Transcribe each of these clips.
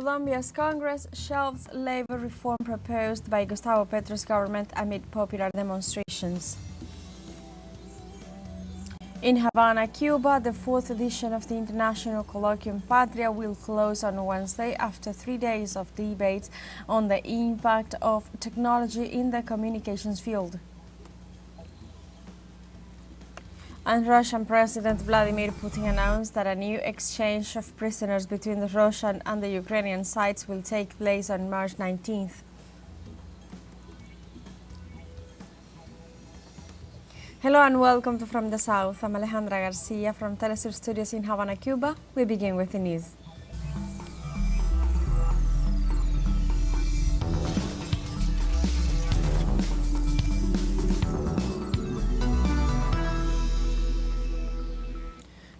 Colombia's Congress shelves labor reform proposed by Gustavo Petro's government amid popular demonstrations. In Havana, Cuba, the fourth edition of the international Colloquium Patria will close on Wednesday after 3 days of debates on the impact of technology in the communications field. And Russian President Vladimir Putin announced that a new exchange of prisoners between the Russian and the Ukrainian sides will take place on March 19th. Hello and welcome to From the South. I'm Alejandra Garcia from teleSUR Studios in Havana, Cuba. We begin with the news.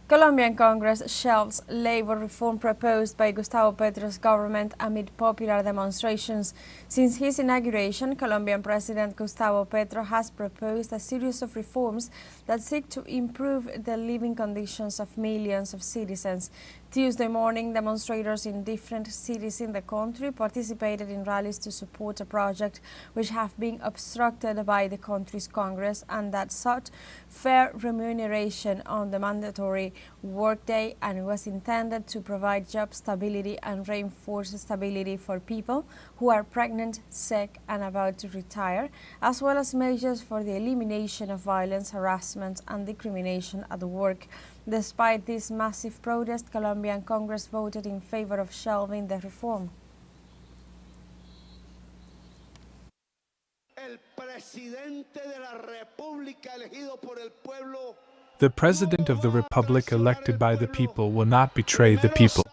Colombian Congress shelves labor reform proposed by Gustavo Petro's government amid popular demonstrations. Since his inauguration, Colombian President Gustavo Petro has proposed a series of reforms that seek to improve the living conditions of millions of citizens. Tuesday morning, demonstrators in different cities in the country participated in rallies to support a project which have been obstructed by the country's Congress and that sought fair remuneration on the mandatory workday and was intended to provide job stability and reinforce stability for people who are pregnant, sick and about to retire, as well as measures for the elimination of violence, harassment and discrimination at work. Despite this massive protest, Colombian Congress voted in favor of shelving the reform. The President of the Republic elected by the people will not betray the people.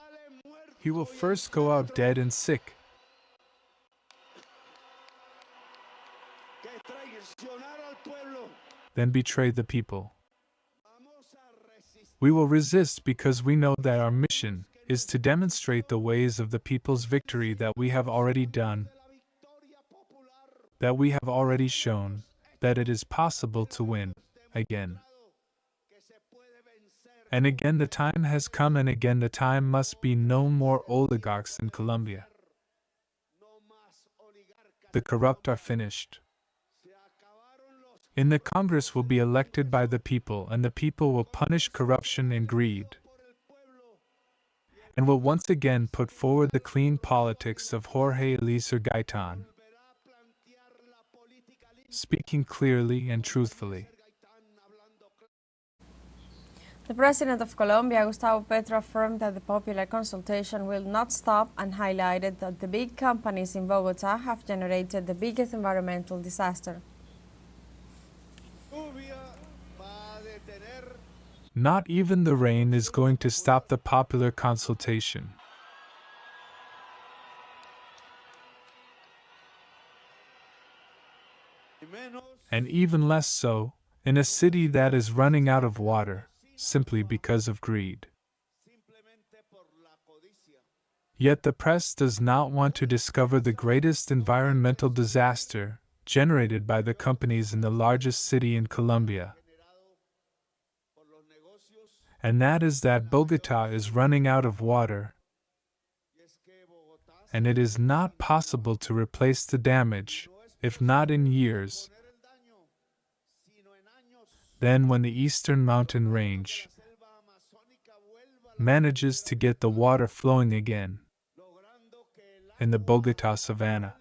He will first go out dead and sick. Then betray the people. We will resist because we know that our mission is to demonstrate the ways of the people's victory that we have already done, that we have already shown, that it is possible to win, again. And again the time has come, and again the time must be no more oligarchs in Colombia. The corrupt are finished. In the Congress will be elected by the people, and the people will punish corruption and greed, and will once again put forward the clean politics of Jorge Eliezer Gaitan, speaking clearly and truthfully. The President of Colombia, Gustavo Petro, affirmed that the popular consultation will not stop and highlighted that the big companies in Bogota have generated the biggest environmental disaster. Not even the rain is going to stop the popular consultation. And even less so, in a city that is running out of water, simply because of greed. Yet the press does not want to discover the greatest environmental disaster generated by the companies in the largest city in Colombia. And that is that Bogota is running out of water, and it is not possible to replace the damage, if not in years. Then when the eastern mountain range manages to get the water flowing again in the Bogota savanna.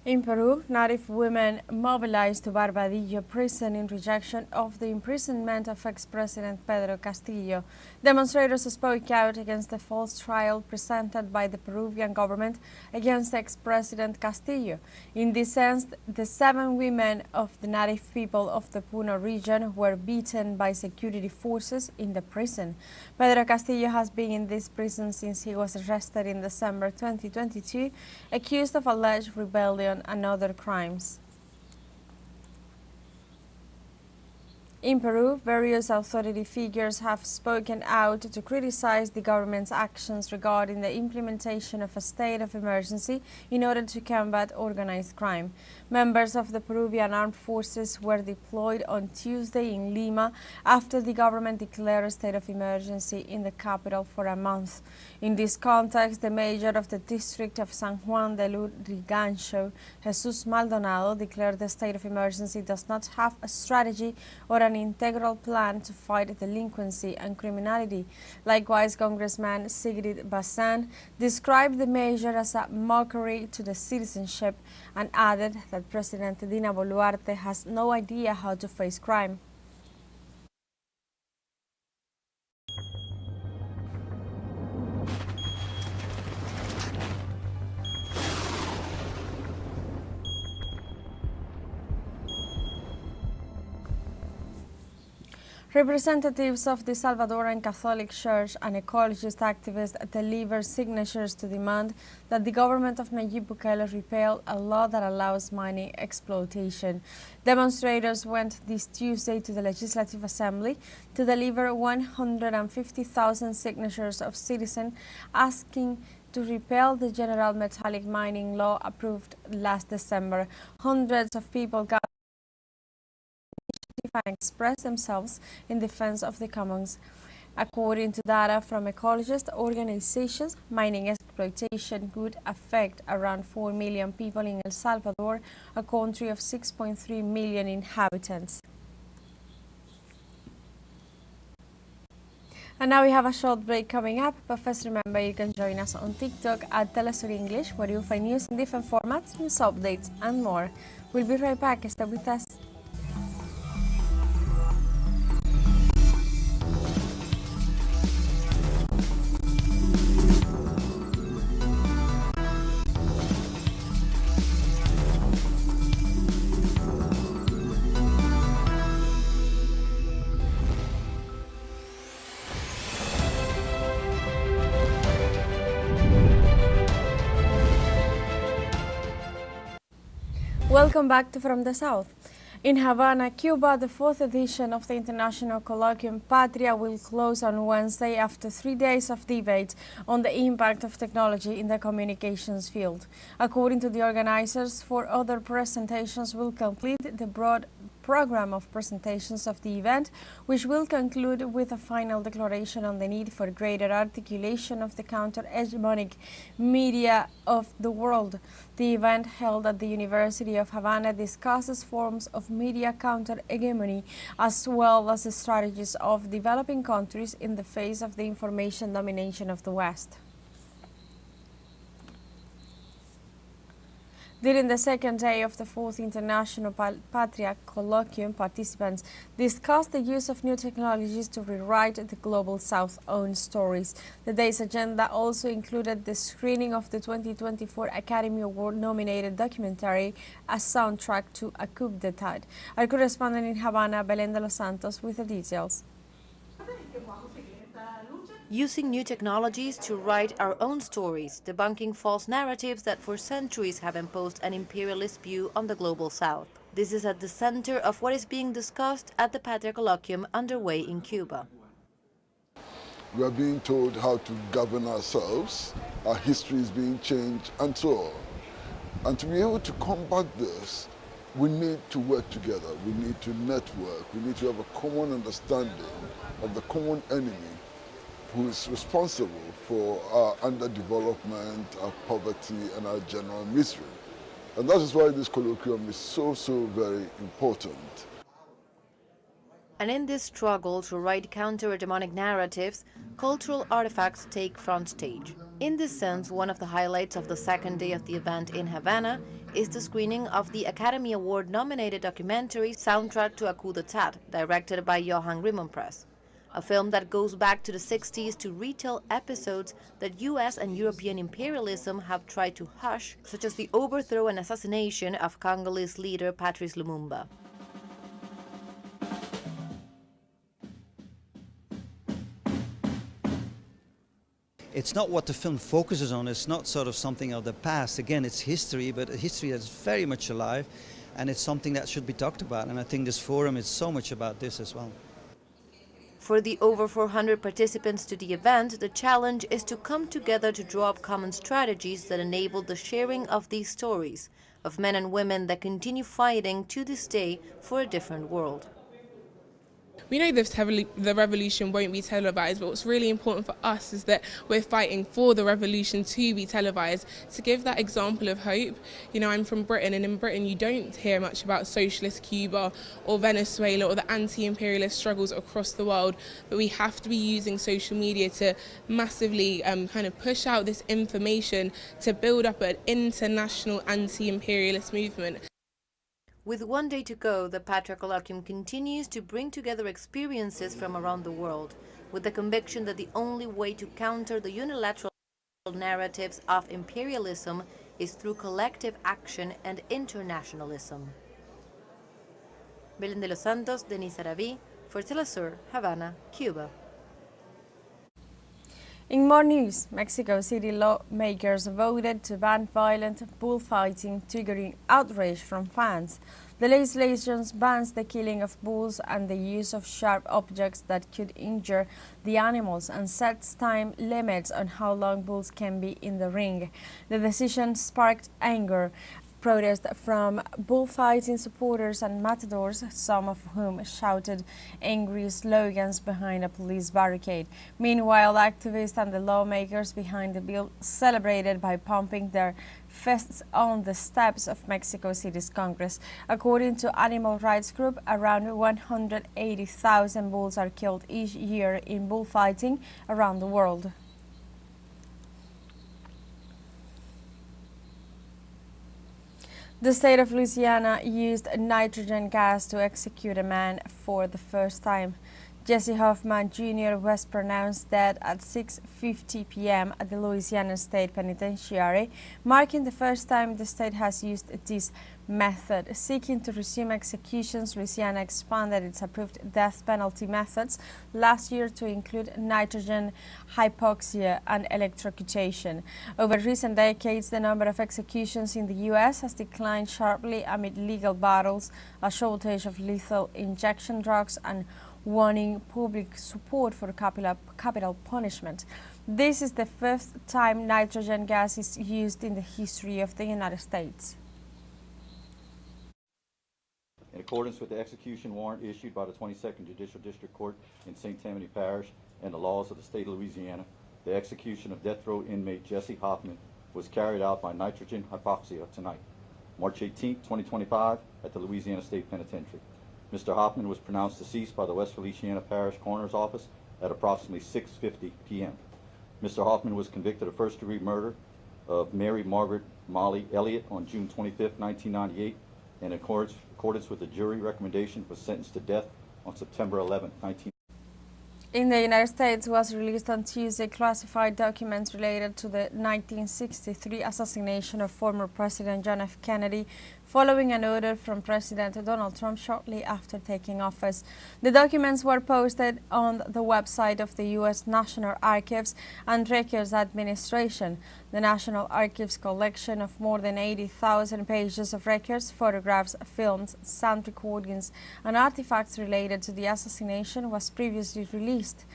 In Peru, native women mobilized to Barbadillo prison in rejection of the imprisonment of ex-President Pedro Castillo. Demonstrators spoke out against the false trial presented by the Peruvian government against ex-President Castillo. In this sense, the 7 women of the native people of the Puno region were beaten by security forces in the prison. Pedro Castillo has been in this prison since he was arrested in December 2022, accused of alleged rebellion and other crimes. In Peru, various authority figures have spoken out to criticize the government's actions regarding the implementation of a state of emergency in order to combat organized crime. Members of the Peruvian armed forces were deployed on Tuesday in Lima after the government declared a state of emergency in the capital for a month. In this context, the mayor of the district of San Juan de Lurigancho, Jesus Maldonado, declared the state of emergency does not have a strategy or an integral plan to fight delinquency and criminality. Likewise, Congressman Sigrid Bazán described the measure as a mockery to the citizenship and added that President Dina Boluarte has no idea how to face crime. Representatives of the Salvadoran Catholic Church and ecologist activists delivered signatures to demand that the government of Nayib Bukele repeal a law that allows mining exploitation. Demonstrators went this Tuesday to the Legislative Assembly to deliver 150,000 signatures of citizens asking to repeal the general metallic mining law approved last December. Hundreds of people gathered and express themselves in defense of the commons. According to data from ecologist organizations, mining exploitation would affect around 4 million people in El Salvador, a country of 6.3 million inhabitants. And now we have a short break coming up, but first remember you can join us on TikTok at teleSUR English, where you'll find news in different formats, news updates and more. We'll be right back. Stay with us. Welcome back to From the South. In Havana, Cuba, the fourth edition of the international Colloquium Patria will close on Wednesday after 3 days of debate on the impact of technology in the communications field. According to the organizers, 4 other presentations will complete the broad program of presentations of the event, which will conclude with a final declaration on the need for greater articulation of the counter-hegemonic media of the world. The event, held at the University of Havana, discusses forms of media counter-hegemony as well as the strategies of developing countries in the face of the information domination of the West. During the second day of the fourth International Patria Colloquium, participants discussed the use of new technologies to rewrite the Global South's own stories. The day's agenda also included the screening of the 2024 Academy Award-nominated documentary, A Soundtrack to a Coup d'etat. Our correspondent in Havana, Belén de los Santos, with the details. Using new technologies to write our own stories, debunking false narratives that for centuries have imposed an imperialist view on the Global South. This is at the center of what is being discussed at the Patria Colloquium underway in Cuba. We are being told how to govern ourselves, our history is being changed, and so on. And to be able to combat this, we need to work together, we need to network, we need to have a common understanding of the common enemy who is responsible for our underdevelopment, our poverty, and our general misery. And that is why this colloquium is so very important. And in this struggle to write counter-hegemonic narratives, cultural artifacts take front stage. In this sense, one of the highlights of the second day of the event in Havana is the screening of the Academy Award-nominated documentary Soundtrack to a Coup d'etat, directed by Johan Rimonpress. A film that goes back to the 60s to retell episodes that US and European imperialism have tried to hush, such as the overthrow and assassination of Congolese leader Patrice Lumumba. It's not what the film focuses on, it's not sort of something of the past. Again, it's history, but a history that's very much alive. and it's something that should be talked about. And I think this forum is so much about this as well. For the over 400 participants to the event, the challenge is to come together to draw up common strategies that enable the sharing of these stories of men and women that continue fighting to this day for a different world. We know the revolution won't be televised, but what's really important for us is that we're fighting for the revolution to be televised, to give that example of hope. You know, I'm from Britain, and in Britain you don't hear much about socialist Cuba or Venezuela or the anti-imperialist struggles across the world, but we have to be using social media to massively kind of push out this information to build up an international anti-imperialist movement. With 1 day to go, the Patria Colloquium continues to bring together experiences from around the world, with the conviction that the only way to counter the unilateral narratives of imperialism is through collective action and internationalism. Belén de los Santos, Denise Araví, for teleSUR, Havana, Cuba. In more news, Mexico City lawmakers voted to ban violent bullfighting, triggering outrage from fans. The legislation bans the killing of bulls and the use of sharp objects that could injure the animals and sets time limits on how long bulls can be in the ring. The decision sparked anger. Protest from bullfighting supporters and matadors, some of whom shouted angry slogans behind a police barricade. Meanwhile, activists and the lawmakers behind the bill celebrated by pumping their fists on the steps of Mexico City's Congress. According to animal rights group, around 180,000 bulls are killed each year in bullfighting around the world. The state of Louisiana used nitrogen gas to execute a man for the first time. Jesse Hoffman Jr. was pronounced dead at 6:50 p.m. at the Louisiana State Penitentiary, marking the first time the state has used this method. Seeking to resume executions, Louisiana expanded its approved death penalty methods last year to include nitrogen, hypoxia, and electrocution. Over recent decades, the number of executions in the U.S. has declined sharply amid legal battles, a shortage of lethal injection drugs, and wanting public support for capital punishment. This is the fifth time nitrogen gas is used in the history of the United States. In accordance with the execution warrant issued by the 22nd Judicial District Court in St. Tammany Parish and the laws of the state of Louisiana, the execution of death row inmate Jesse Hoffman was carried out by nitrogen hypoxia tonight, March 18, 2025, at the Louisiana State Penitentiary. Mr. Hoffman was pronounced deceased by the West Feliciana Parish Coroner's Office at approximately 6:50 p.m. Mr. Hoffman was convicted of first-degree murder of Mary Margaret Molly Elliott on June 25, 1998, and in accordance with the jury recommendation was sentenced to death on September 11, 1998. In the United States was released on Tuesday classified documents related to the 1963 assassination of former President John F. Kennedy following an order from President Donald Trump shortly after taking office. The documents were posted on the website of the U.S. National Archives and Records Administration. The National Archives collection of more than 80,000 pages of records, photographs, films, sound recordings, and artifacts related to the assassination was previously released.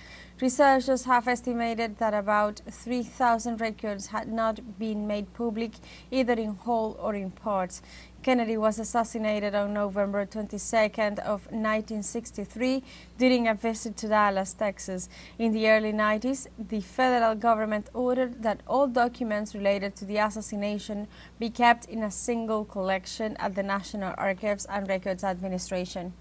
Researchers have estimated that about 3,000 records had not been made public, either in whole or in parts. Kennedy was assassinated on November 22nd of 1963 during a visit to Dallas, Texas. In the early 90s, the federal government ordered that all documents related to the assassination be kept in a single collection at the National Archives and Records Administration.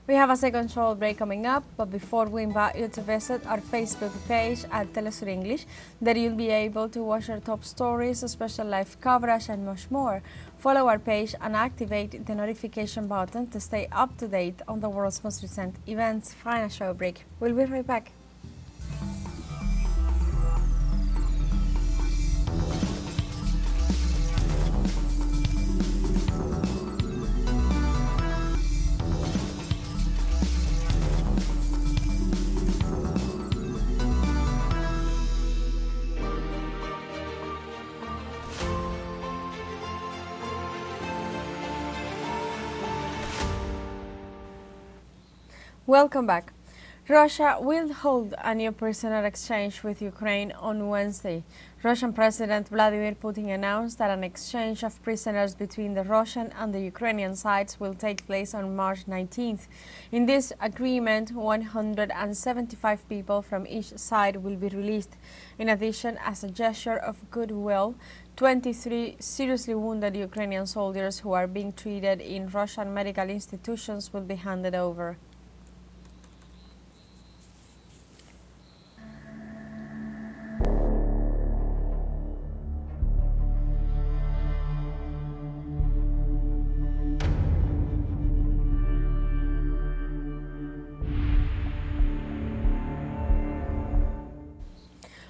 We have a second short break coming up, but before we invite you to visit our Facebook page at teleSUR English, there you'll be able to watch our top stories, special live coverage, and much more. Follow our page and activate the notification button to stay up to date on the world's most recent events. Final short break. We'll be right back. Welcome back. Russia will hold a new prisoner exchange with Ukraine on Wednesday. Russian President Vladimir Putin announced that an exchange of prisoners between the Russian and the Ukrainian sides will take place on March 19th. In this agreement, 175 people from each side will be released. In addition, as a gesture of goodwill, 23 seriously wounded Ukrainian soldiers who are being treated in Russian medical institutions will be handed over.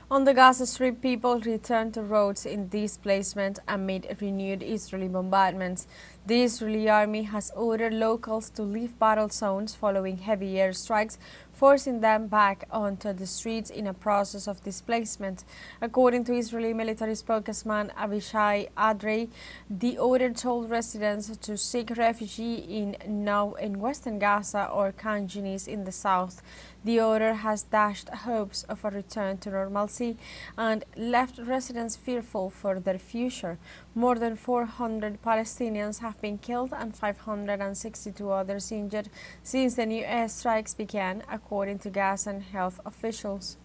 On the Gaza Strip, people returned to roads in displacement amid renewed Israeli bombardments. The Israeli army has ordered locals to leave battle zones following heavy airstrikes, forcing them back onto the streets in a process of displacement. According to Israeli military spokesman Avishai Adrei, the order told residents to seek refuge in western Gaza or Khan Yunis in the south. The order has dashed hopes of a return to normalcy and left residents fearful for their future. More than 400 Palestinians have been killed and 562 others injured since the new airstrikes began, according to Gazan health officials.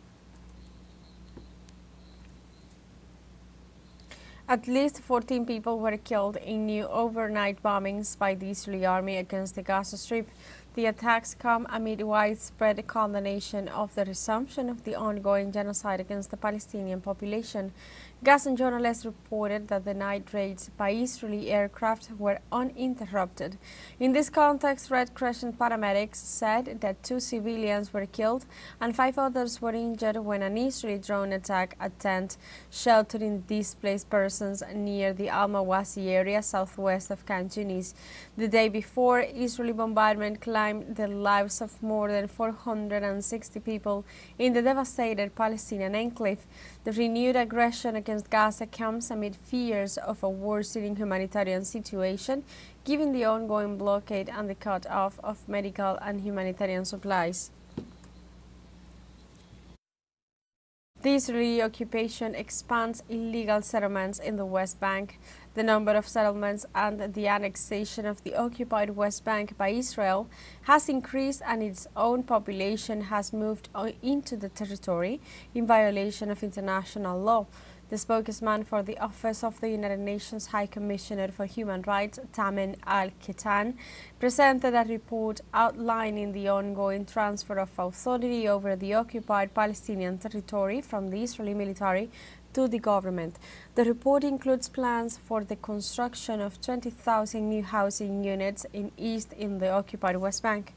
At least 14 people were killed in new overnight bombings by the Israeli army against the Gaza Strip. The attacks come amid widespread condemnation of the resumption of the ongoing genocide against the Palestinian population. Gazan journalists reported that the night raids by Israeli aircraft were uninterrupted. In this context, Red Crescent paramedics said that 2 civilians were killed and 5 others were injured when an Israeli drone attacked a tent sheltering displaced persons near the Al-Mawasi area southwest of Khan Yunis. The day before, Israeli bombardment claimed the lives of more than 460 people in the devastated Palestinian enclave. The renewed aggression against Gaza comes amid fears of a worsening humanitarian situation, given the ongoing blockade and the cut-off of medical and humanitarian supplies. The Israeli occupation expands illegal settlements in the West Bank. The number of settlements and the annexation of the occupied West Bank by Israel has increased, and its own population has moved into the territory in violation of international law. The spokesman for the Office of the United Nations High Commissioner for Human Rights, Tamen Al-Ketan, presented a report outlining the ongoing transfer of authority over the occupied Palestinian territory from the Israeli military to the government. The report includes plans for the construction of 20,000 new housing units in the occupied West Bank.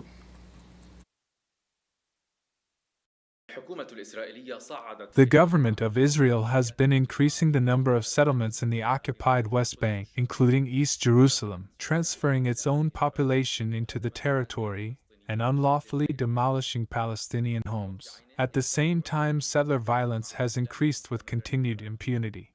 The government of Israel has been increasing the number of settlements in the occupied West Bank, including East Jerusalem, transferring its own population into the territory and unlawfully demolishing Palestinian homes. At the same time, settler violence has increased with continued impunity.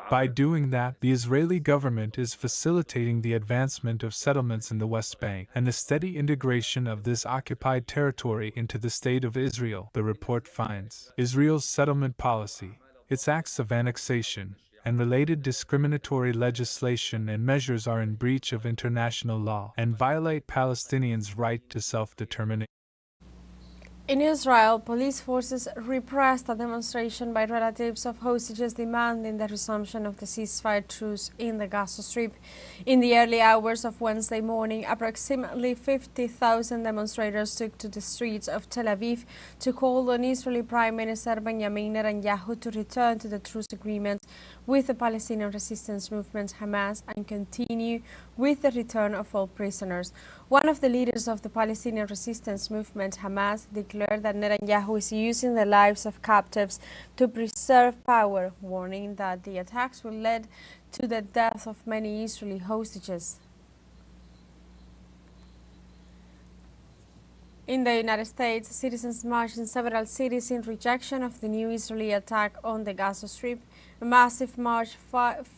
By doing that, the Israeli government is facilitating the advancement of settlements in the West Bank and the steady integration of this occupied territory into the State of Israel, the report finds. Israel's settlement policy, its acts of annexation, and related discriminatory legislation and measures are in breach of international law and violate Palestinians' right to self-determination. In Israel, police forces repressed a demonstration by relatives of hostages demanding the resumption of the ceasefire truce in the Gaza Strip. In the early hours of Wednesday morning, approximately 50,000 demonstrators took to the streets of Tel Aviv to call on Israeli Prime Minister Benjamin Netanyahu to return to the truce agreement with the Palestinian resistance movement Hamas and continue with the return of all prisoners. One of the leaders of the Palestinian resistance movement, Hamas, declared that Netanyahu is using the lives of captives to preserve power, warning that the attacks will lead to the death of many Israeli hostages. In the United States, citizens marched in several cities in rejection of the new Israeli attack on the Gaza Strip. A massive march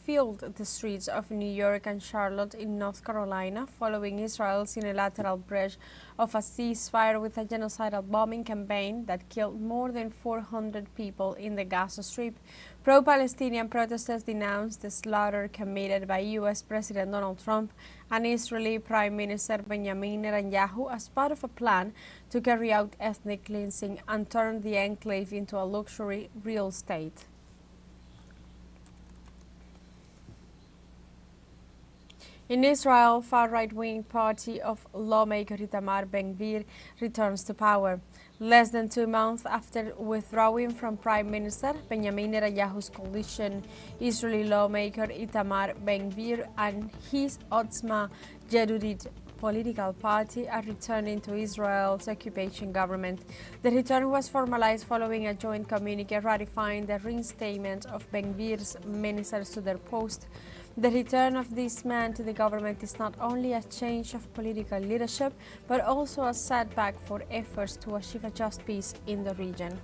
filled the streets of New York and Charlotte in North Carolina following Israel's unilateral breach of a ceasefire with a genocidal bombing campaign that killed more than 400 people in the Gaza Strip. Pro-Palestinian protesters denounced the slaughter committed by U.S. President Donald Trump and Israeli Prime Minister Benjamin Netanyahu as part of a plan to carry out ethnic cleansing and turn the enclave into a luxury real estate. In Israel, far-right-wing party of lawmaker Itamar Ben-Gvir returns to power. Less than 2 months after withdrawing from Prime Minister Benjamin Netanyahu's coalition, Israeli lawmaker Itamar Ben-Gvir and his Otzma Yehudit political party are returning to Israel's occupation government. The return was formalized following a joint communique ratifying the reinstatement of Ben-Gvir's ministers to their post. The return of this man to the government is not only a change of political leadership, but also a setback for efforts to achieve a just peace in the region.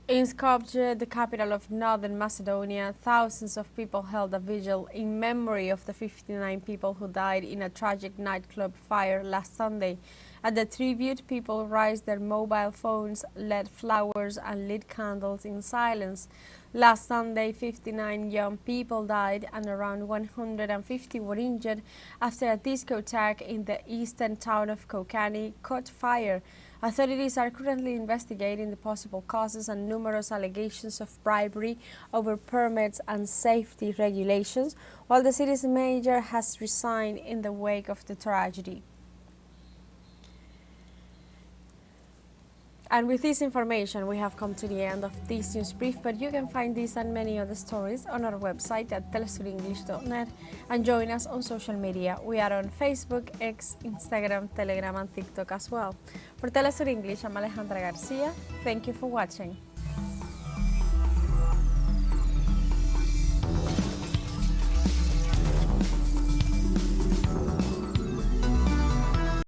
In Skopje, the capital of Northern Macedonia, thousands of people held a vigil in memory of the 59 people who died in a tragic nightclub fire last Sunday. At the tribute, people raised their mobile phones, lit flowers and lit candles in silence. Last Sunday, 59 young people died and around 150 were injured after a discotheque in the eastern town of Kokani caught fire. Authorities are currently investigating the possible causes and numerous allegations of bribery over permits and safety regulations, while the city's mayor has resigned in the wake of the tragedy. And with this information, we have come to the end of this news brief, but you can find this and many other stories on our website at telesurenglish.net and join us on social media. We are on Facebook, X, Instagram, Telegram and TikTok as well. For Telesur English, I'm Alejandra Garcia. Thank you for watching.